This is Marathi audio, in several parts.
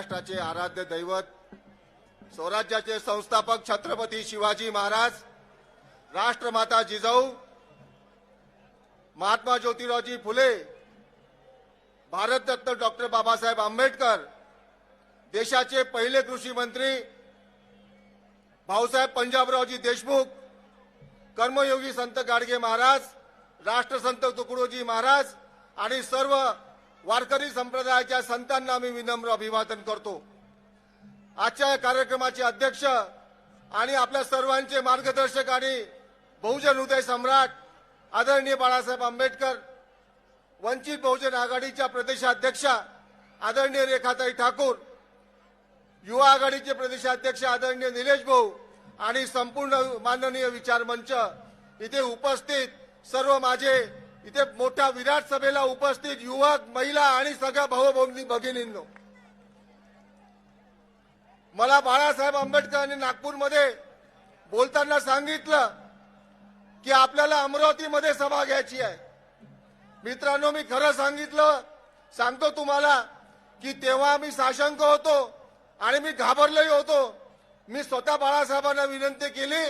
महाराष्ट्राचे आराध्य दैवत, स्वराज्याचे संस्थापक छत्रपती शिवाजी महाराज, राष्ट्रमाता जिजाऊ, महात्मा ज्योतिरावजी फुले, भारतरत्न डॉक्टर बाबासाहेब आंबेडकर, देशाचे पहिले कृषी मंत्री भाऊसाहेब पंजाबरावजी देशमुख, कर्मयोगी संत गाडगे महाराज, राष्ट्रसंत तुकडोजी महाराज आणि सर्व वारकरी संप्रदायाच्या संतांना मी विनम्र अभिवादन करतो। आजच्या या कार्यक्रमाचे अध्यक्ष आणि आपल्या सर्वांचे मार्गदर्शक आणि बहुजन हृदय सम्राट आदरणीय बाळासाहेब आंबेडकर, वंचित बहुजन आघाडीच्या प्रदेशाध्यक्ष आदरणीय रेखाताई ठाकूर, युवा आघाडीचे प्रदेशाध्यक्ष आदरणीय निलेश भाऊ आणि संपूर्ण माननीय विचार मंच, इथे उपस्थित सर्व माझे इथे मोठ्या विराट सभेला उपस्थित युवक, महिला आणि सगळ्या भाऊ भगिनींनो, मला बाळासाहेब आंबेडकरांनी नागपूरमध्ये बोलताना सांगितलं की आपल्याला अमरावतीमध्ये सभा घ्यायची आहे। मित्रांनो, मी खरं सांगतो तुम्हाला की तेव्हा मी साशंक होतो आणि मी घाबरलोही होतो। मी स्वतः बाळासाहेबांना विनंती केली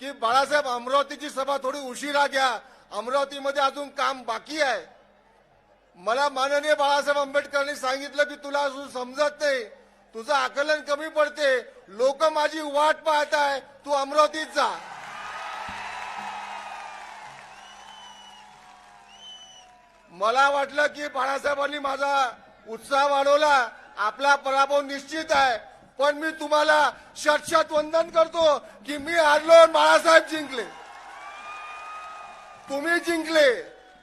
की बाळासाहेब, अमरावतीची सभा थोडी उशिरा घ्या, अमरावतीमध्ये अजून काम बाकी आहे। मला माननीय बाळासाहेब आंबेडकरांनी सांगितलं की तुला अजून समजत नाही, तुझं आकलन कमी पडते, लोक माझी वाट पाहत आहे, तू अमरावतीत जा। मला वाटलं की बाळासाहेबांनी माझा उत्साह वाढवला, आपला पराभव निश्चित आहे, पण मी तुम्हाला शत वंदन करतो की मी हारलो आणि बाळासाहेब जिंकले, तुम्ही जिंकले।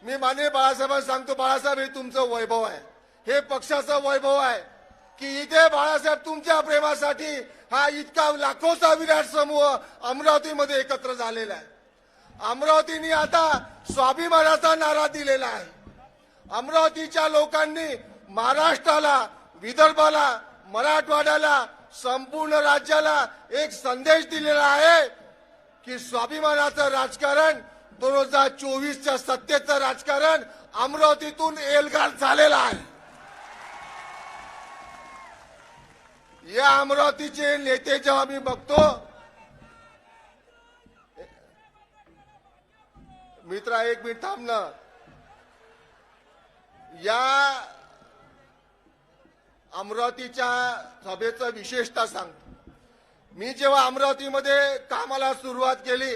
मी माननीय बाळासाहेबांना सांगतो, बाळासाहेब, हे तुमचं वैभव आहे, हे पक्षाचं वैभव आहे की इथे बाळासाहेब तुमच्या प्रेमासाठी हा इतका लाखोचा विराट समूह अमरावतीमध्ये एकत्र झालेला आहे। अमरावतीने आता स्वाभिमानाचा नारा दिलेला आहे। अमरावतीच्या लोकांनी महाराष्ट्राला, विदर्भाला, मराठवाड्याला, संपूर्ण राज्याला एक संदेश दिलेला आहे की स्वाभिमानाचं राजकारण, 2024च्या सत्तेचं राजकारण अमरावतीतून एल्गार झालेलं आहे। या अमरावतीचे नेते जेव्हा मी बघतो, मित्रा एक मिनिट थांब ना, या अमरावतीच्या सभेचं विशेषता सांगतो। मी जेव्हा अमरावतीमध्ये कामाला सुरुवात केली,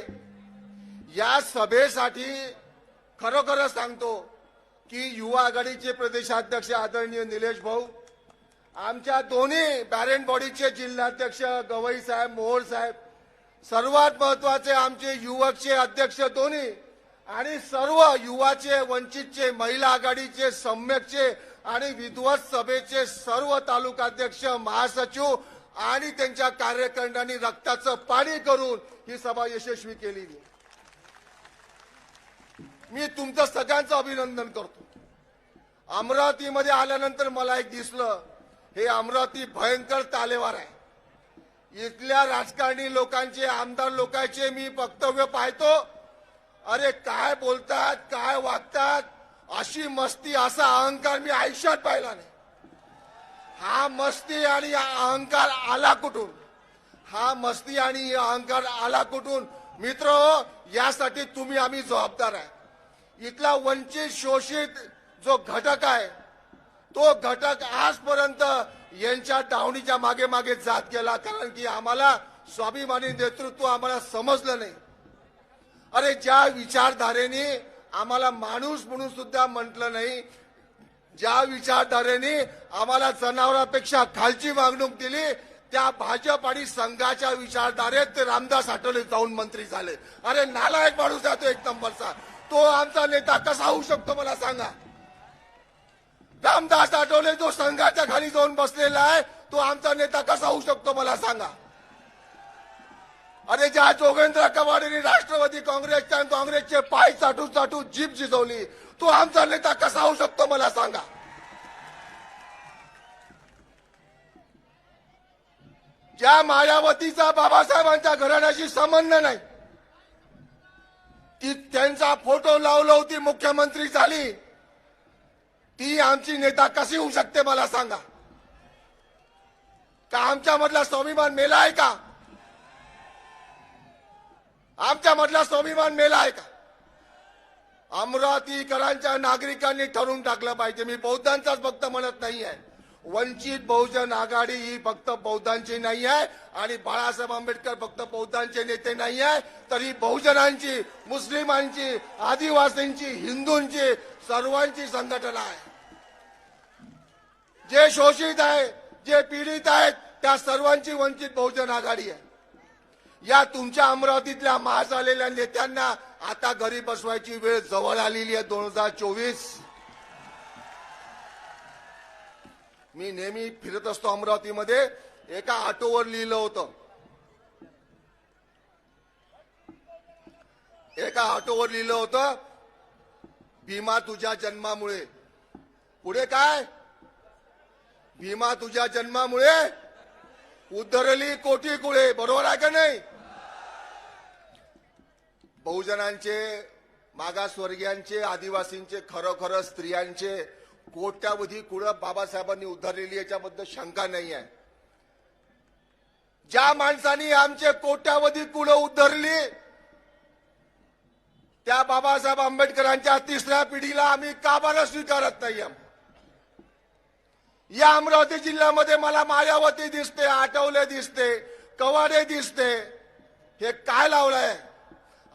या सभेसाठी खरोखर सांगतो की युवा आघाडीचे प्रदेशाध्यक्ष आदरणीय निलेश भाऊ, आमच्या दोन्ही पॅरेंट बॉडीचे जिल्हाध्यक्ष गवई साहेब, मोहोळ साहेब, सर्वात महत्वाचे आमचे युवकचे अध्यक्ष दोन्ही आणि सर्व युवाचे, वंचितचे, महिला आघाडीचे, सम्यकचे आणि विद्वत सभेचे सर्व तालुकाध्यक्ष, महासचिव आणि त्यांच्या कार्यकर्त्यांनी रक्ताचं पाणी करून ही सभा यशस्वी केली। मी तुमचं सगळ्यांचं अभिनंदन करतो। अमरावतीमध्ये आल्यानंतर मला एक दिसलं, हे अमरावती भयंकर तालेवार आहे। इथल्या राजकारणी लोकांचे, आमदार लोकांचे मी वक्तव्य पाहतो, अरे काय बोलतात, काय वागतात, अशी मस्ती, असा अहंकार मी आयुष्यात पाहिला नाही। हा मस्ती आणि अहंकार आला कुठून? हा मस्ती आणि अहंकार आला कुठून? मित्र, यासाठी तुम्ही आम्ही जबाबदार आहे। इथला वंचित, शोषित जो घटक आहे, तो घटक आजपर्यंत यांच्या दावणीच्या मागे मागे जात गेला, कारण की आम्हाला स्वाभिमानी नेतृत्व आम्हाला समजलं नाही। अरे ज्या विचारधारेने आम्हाला माणूस म्हणून सुद्धा म्हटलं नाही, ज्या विचारधारेने आम्हाला जनावरांपेक्षा खालची वागणूक दिली, त्या भाजप आणि संघाच्या विचारधारेत ते रामदास आठवले जाऊन मंत्री झाले। अरे नालायक माणूस आहे तो, एक नंबरचा। तो आमचा नेता कसा होऊ शकतो मला सांगा? रामदास आठवले जो संघाच्या खाली जाऊन बसलेला आहे, तो आमचा नेता कसा होऊ शकतो मला सांगा? अरे ज्या जोगेंद्र कवाडेंनी राष्ट्रवादी काँग्रेसच्या आणि काँग्रेसचे पाय चाटू चाटू जीभ जिजवली, तो आमचा नेता कसा होऊ शकतो मला सांगा? ज्या मायावतीचा बाबासाहेबांच्या घराण्याशी संबंध नाही, ती त्यांचा फोटो लावलो ती मुख्यमंत्री झाली, ती आमची नेता कशी होऊ शकते मला सांगा? का आमच्यामधला स्वाभिमान मेला आहे का? आमच्यामधला स्वाभिमान मेला आहे का? अमरावतीकरांच्या नागरिकांनी ठरवून टाकलं पाहिजे. मी बौद्धांचाच फक्त म्हणत नाही आहे. वंचित बहुजन आघाडी ही फक्त बौद्धांची नाही आहे आणि बाळासाहेब आंबेडकर फक्त बौद्धांचे नेते नाही आहे, तर ही बहुजनांची, मुस्लिमांची, आदिवासींची, हिंदूंची, सर्वांची संघटना आहे. जे शोषित आहे, जे पीडित आहेत, त्या सर्वांची वंचित बहुजन आघाडी आहे. या तुमच्या अमरावतीतल्या मास आलेल्या नेत्यांना आता घरी बसवायची वेळ जवळ आलेली आहे. 2024. मी नेहमी फिरत असतो अमरावतीमध्ये. एका ऑटोवर लिहिलं होतं, भीमा तुझ्या जन्मामुळे. पुढे काय? भीमा तुझ्या जन्मामुळे उद्धरली कोटी कुळे. बरोबर आहे का नाही? बहुजनांचे, मागासवर्गीयांचे, आदिवासींचे, खरोखर स्त्रियांचे कोट्यावधी कुळं बाबासाहेबांनी उद्धारलेली, याच्याबद्दल शंका नाही आहे. ज्या माणसांनी आमचे कोट्यावधी कुळं उद्धरली, त्या बाबासाहेब आंबेडकरांच्या तिसऱ्या पिढीला आम्ही का बरं स्वीकारत नाही? या अमरावती जिल्ह्यामध्ये मला मायावती दिसते, आठवले दिसते, कवाडे दिसते. हे काय लावलंय?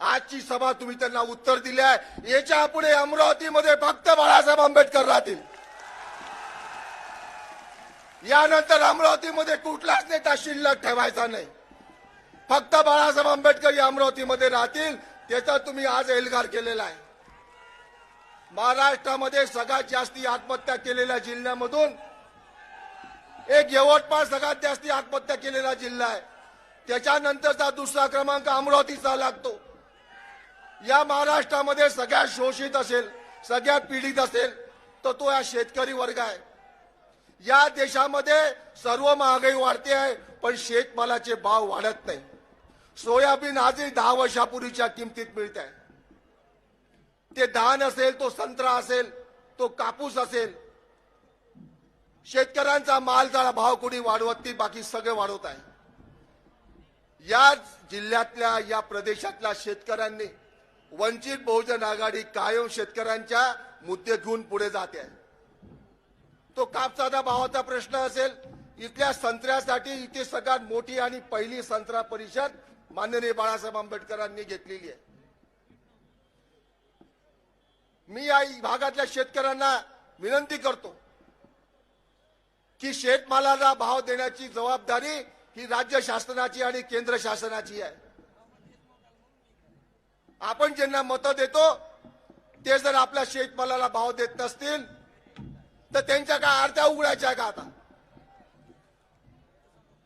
आजची सभा तुम्ही त्यांना उत्तर दिले आहे. याच्या पुढे अमरावतीमध्ये फक्त बाळासाहेब आंबेडकर राहतील. यानंतर अमरावतीमध्ये कुठलाच नेता शिल्लक ठेवायचा नाही. फक्त बाळासाहेब आंबेडकर या अमरावतीमध्ये राहतील. त्याचा तुम्ही आज एल्गार केलेला आहे. महाराष्ट्रामध्ये सगळ्यात जास्ती आत्महत्या केलेल्या जिल्ह्यामधून एक यवतमाळ सगळ्यात जास्ती आत्महत्या केलेला जिल्हा आहे. त्याच्यानंतरचा दुसरा क्रमांक अमरावतीचा लागतो. या महाराष्ट्रामध्ये सगळ्यात शोषित असेल, सगळ्यात पीडित असेल तर तो या शेतकरी वर्ग आहे. या देशामध्ये सर्व महागाई वाढते आहे, पण शेतमालाचे भाव वाढत नाही. सोयाबीन आजही 10 वर्षापूर्वीच्या किमतीत मिळत आहे. ते धान असेल, तो संत्रा असेल, तो कापूस असेल, शेतकऱ्यांचा मालचा भाव कोणी वाढवत नाही, बाकी सगळे वाढवत आहे. या जिल्ह्यातल्या, या प्रदेशातल्या शेतकऱ्यांनी वंचित बहुजन आघाडी कायम शेतकऱ्यांच्या मुद्दे घेऊन पुढे जाते आहे. तो कापसाचा भावाचा प्रश्न असेल, इथल्या संत्र्यासाठी इथे सगळ्यात मोठी आणि पहिली संत्रा परिषद माननीय बाळासाहेब आंबेडकरांनी घेतलेली आहे. मी या भागातल्या शेतकऱ्यांना विनंती करतो की शेतमालाला भाव देण्याची जबाबदारी ही राज्य शासनाची आणि केंद्र शासनाची आहे. आपण ज्यांना मतं देतो ते जर आपल्या शेतमालाला भाव देत नसतील तर त्यांच्या काय आरत्या उघडायच्या का? आता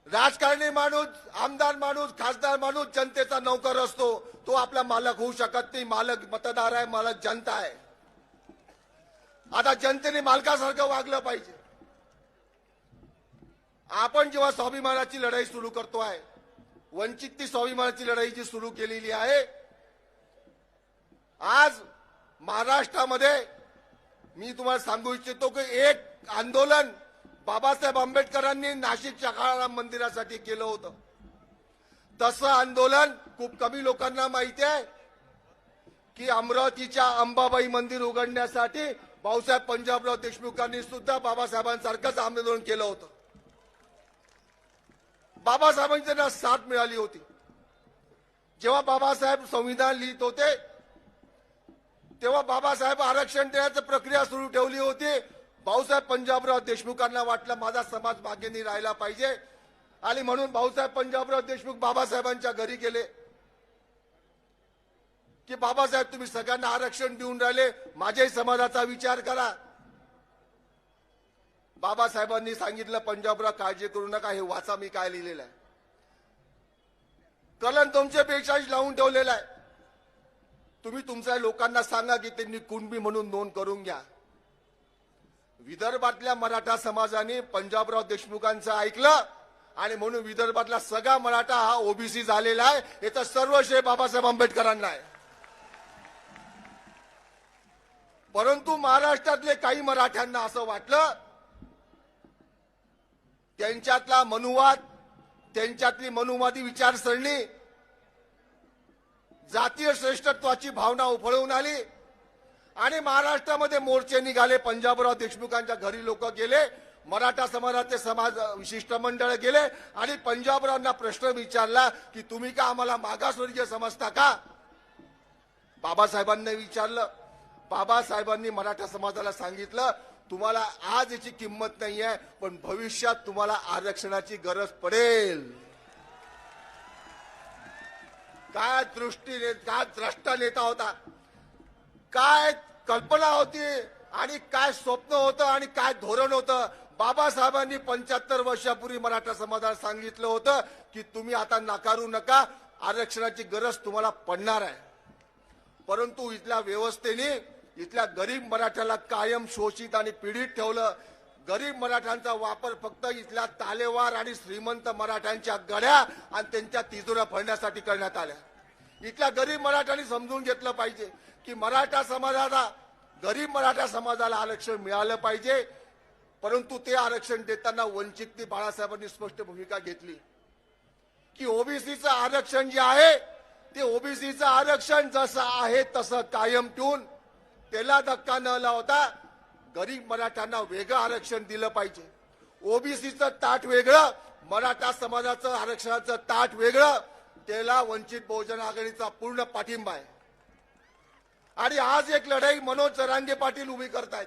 राजकारणी माणूस, आमदार माणूस, खासदार माणूस जनतेचा नौकर असतो. तो आपला मालक होऊ शकत नाही. मालक मतदार आहे, मालक जनता आहे. आता जनतेने मालकासारखं वागलं पाहिजे. आपण जेव्हा स्वाभिमानाची लढाई सुरू करतो आहे, वंचितची स्वाभिमानाची लढाई जी सुरू केलेली आहे, आज महाराष्ट्रामध्ये मी तुम्हाला सांगू इच्छितो की एक आंदोलन बाबासाहेब आंबेडकरांनी नाशिकच्या काळाराम मंदिरासाठी केलं होतं. तसं आंदोलन खूप कमी लोकांना माहिती आहे की अमरावतीच्या अंबाबाई मंदिर उघडण्यासाठी भाऊसाहेब पंजाबराव देशमुखांनी सुद्धा बाबासाहेबांसारखंच आंदोलन केलं होतं. बाबासाहेबांची त्यांना साथ मिळाली होती. जेव्हा बाबासाहेब संविधान लिहित होते तेव्हा बाबासाहेब आरक्षण देण्याची प्रक्रिया सुरू ठेवली होती. भाऊसाहेब पंजाबराव देशमुखांना वाटलं माझा समाज मागे नाही राहिला पाहिजे आणि म्हणून भाऊसाहेब पंजाबराव देशमुख बाबासाहेबांच्या घरी गेले की बाबासाहेब तुम्ही सगळ्यांना आरक्षण देऊन राहिले, माझ्याही समाजाचा विचार करा. बाबासाहेबांनी सांगितलं पंजाबराव काळजी करू नका, हे वाचा मी काय लिहिलेलं आहे. कलम तुमच्यापेक्षा लावून ठेवलेला आहे. तुम्ही तुमच्या लोकांना सांगा की त्यांनी कुणबी म्हणून नोंद करून घ्या. विदर्भातल्या मराठा समाजाने पंजाबराव देशमुखांचं ऐकलं आणि म्हणून विदर्भातला सगळा मराठा हा ओबीसी झालेला आहे. याचं सर्व श्रेय बाबासाहेब आंबेडकरांना आहे. परंतु महाराष्ट्रातले काही मराठ्यांना असं वाटलं त्यांच्यातला मनुवाद, त्यांच्यातली मनुवादी विचारसरणी, जातीय श्रेष्ठत्वाची भावना उफळून आली आणि महाराष्ट्रामध्ये मोर्चे निघाले. पंजाबराव देशमुखांच्या घरी लोक गेले, मराठा समाजाचे समाज विशिष्ट मंडळ गेले आणि पंजाबरावांना प्रश्न विचारला की तुम्ही का आम्हाला मागासवर्गीय समजता का? बाबासाहेबांनी विचारलं. बाबासाहेबांनी मराठा समाजाला सांगितलं, तुम्हाला आज याची किंमत नाहीये, पण भविष्यात तुम्हाला आरक्षणाची गरज पडेल. काय दृष्टीने, काय द्रष्टा नेता होता, काय कल्पना होती आणि काय स्वप्न होतं आणि काय धोरण होतं. बाबासाहेबांनी 75 वर्षापूर्वी मराठा समाजाला सांगितलं होतं की तुम्ही आता नाकारू नका, आरक्षणाची गरज तुम्हाला पडणार आहे. परंतु इथल्या व्यवस्थेने इथल्या गरीब मराठ्याला कायम शोषित आणि पीडित ठेवलं. गरीब मराठ्यांचा वापर फक्त इथल्या तालेवार आणि श्रीमंत मराठ्यांच्या गड्या आणि त्यांच्या तिजोऱ्या भरण्यासाठी करण्यात आल्या. इथल्या गरीब मराठ्यांनी समजून घेतलं पाहिजे की गरीब मराठा समाजाला आरक्षण मिळालं पाहिजे. परंतु ते आरक्षण देताना वंचित बाळासाहेबांनी स्पष्ट भूमिका घेतली की ओबीसीचं आरक्षण जे आहे ते ओबीसीचं आरक्षण जसं आहे तसं कायम ठेवून त्याला धक्का न लावता गरीब मराठ्यांना वेगळं आरक्षण दिलं पाहिजे. ओबीसीचं ताट वेगळं, मराठा समाजाचं आरक्षणाचं ताट वेगळं, त्याला वंचित बहुजन आघाडीचा पूर्ण पाठिंबा आहे. आणि आज एक लढाई मनोज जरांगे पाटील उभी करतायत.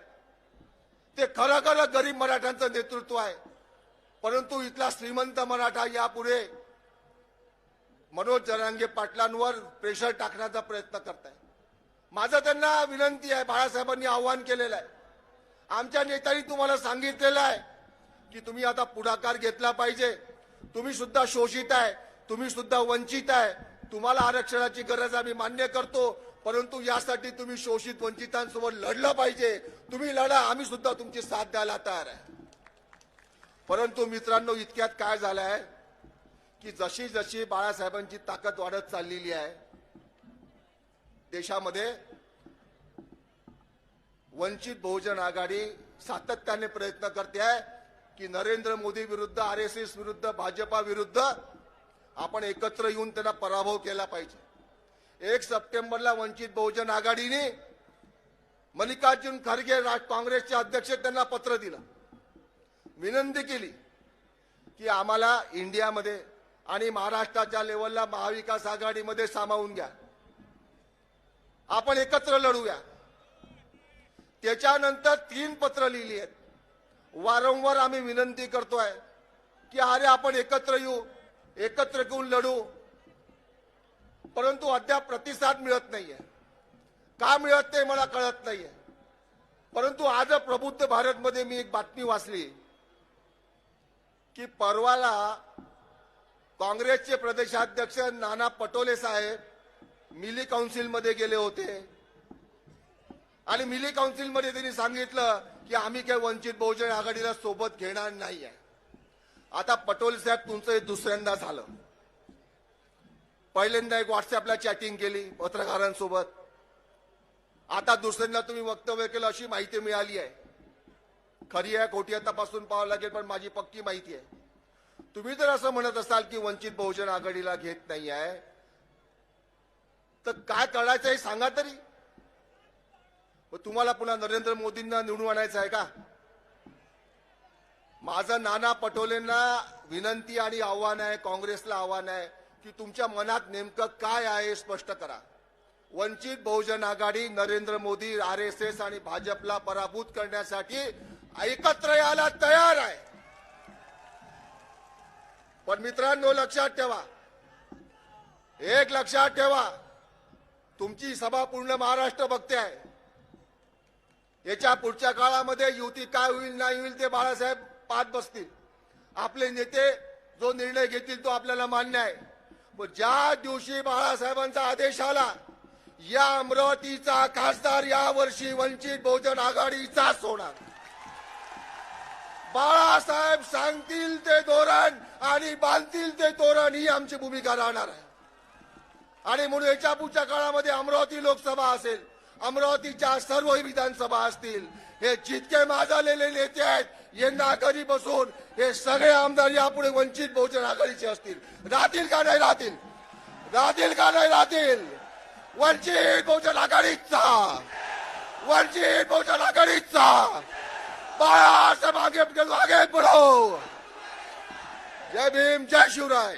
ते खरं खरं गरीब मराठ्यांचं नेतृत्व आहे. परंतु इथला श्रीमंत मराठा यापुढे मनोज जरांगे पाटलांवर प्रेशर टाकण्याचा प्रयत्न करताय. माझं त्यांना विनंती आहे, बाळासाहेबांनी आव्हान केलेलं आहे, आमच्या नेत्यांनी तुम्हाला सांगितलेलं आहे की तुम्ही आता पुढाकार घेतला पाहिजे. तुम्ही सुद्धा शोषित आहे, तुम्ही सुद्धा वंचित आहे, तुम्हाला आरक्षणाची गरज आम्ही मान्य करतो, परंतु यासाठी तुम्ही शोषित वंचितांसोबत लढलं पाहिजे. तुम्ही लढा, आम्ही सुद्धा तुमची साथ द्यायला तयार आहे. परंतु मित्रांनो, इतक्यात काय झालं आहे की जशी जशी बाळासाहेबांची ताकद वाढत चाललेली आहे देशामध्ये, वंचित बहुजन आघाडी सातत्याने प्रयत्न करते आहे की नरेंद्र मोदी विरुद्ध, आरएसएस विरुद्ध, भाजपा विरुद्ध आपण एकत्र येऊन त्यांना पराभव केला पाहिजे. 1 सप्टेंबरला वंचित बहुजन आघाडीने मल्लिकार्जुन खरगे काँग्रेसचे अध्यक्ष त्यांना पत्र दिलं, विनंती केली की आम्हाला इंडियामध्ये आणि महाराष्ट्राच्या लेवलला महाविकास आघाडीमध्ये सामावून घ्या, आपण एकत्र लढूया. त्याच्यानंतर 3 पत्र लिहिली आहेत. वारंवार आम्ही विनंती करतोय की अरे आपण एकत्र येऊ, एकत्र घेऊन लढू, परंतु अद्याप प्रतिसाद मिळत नाहीये. का मिळत नाही मला कळत नाहीये. परंतु आज प्रबुद्ध भारतमध्ये मी एक बातमी वाचली की परवाला काँग्रेसचे प्रदेशाध्यक्ष नाना पटोले साहेब मिली काउन्सिलमध्ये गेले होते आणि मिली काउन्सिलमध्ये त्यांनी सांगितलं की आम्ही काही वंचित बहुजन आघाडीला सोबत घेणार नाहीये. आता पटोले साहेब तुमचं हे दुसऱ्यांदा झालं. पहिल्यांदा एक व्हॉट्सअपला चॅटिंग केली पत्रकारांसोबत, आता दुसऱ्यांदा तुम्ही वक्तव्य केलं अशी माहिती मिळाली आहे. खरी आहे खोटी आहे तपासून पाहावं लागेल, पण माझी पक्की माहिती आहे. तुम्ही जर असं म्हणत असाल की वंचित बहुजन आघाडीला घेत नाही आहे तर काय करायचं हे सांगा तरी. तुम्हाला पुन्हा नरेंद्र मोदींना निवडून आणायचं आहे का? माझं नाना पटोलेंना विनंती आणि आव्हान आहे, काँग्रेसला आव्हान आहे की तुमच्या मनात नेमकं काय आहे स्पष्ट करा. वंचित बहुजन आघाडी नरेंद्र मोदी, आरएसएस आणि भाजपला पराभूत करण्यासाठी एकत्र यायला तयार आहे. पण मित्रांनो, लक्षात ठेवा, एक लक्षात ठेवा, तुमची सभा पूर्ण महाराष्ट्र बघते आहे. याच्या पुढच्या काळामध्ये युती काय होईल नाही होईल ते बाळासाहेब पाहत बसतील. आपले नेते जो निर्णय घेतील तो आपल्याला मान्य आहे. पण ज्या दिवशी बाळासाहेबांचा आदेश आला, या अमरावतीचा खासदार यावर्षी वंचित बहुजन आघाडीचाच होणार. बाळासाहेब सांगतील ते धोरण आणि बांधतील ते तोरण ही आमची भूमिका राहणार आहे. आणि म्हणून याच्या पुढच्या काळामध्ये अमरावती लोकसभा असेल, अमरावतीच्या सर्व विधानसभा असतील, हे जितके माजालेले नेते आहेत यंदा घरी बसून हे सगळे आमदार यापुढे वंचित बहुजन आघाडीचे असतील. राहतील का नाही राहतील? राहतील का नाही राहतील? वंचित बहुजन आघाडीचा, वंचित बहुजन आघाडीचा बाळासाहेब आगे आगे बढो. जय भीम, जय शिवराय.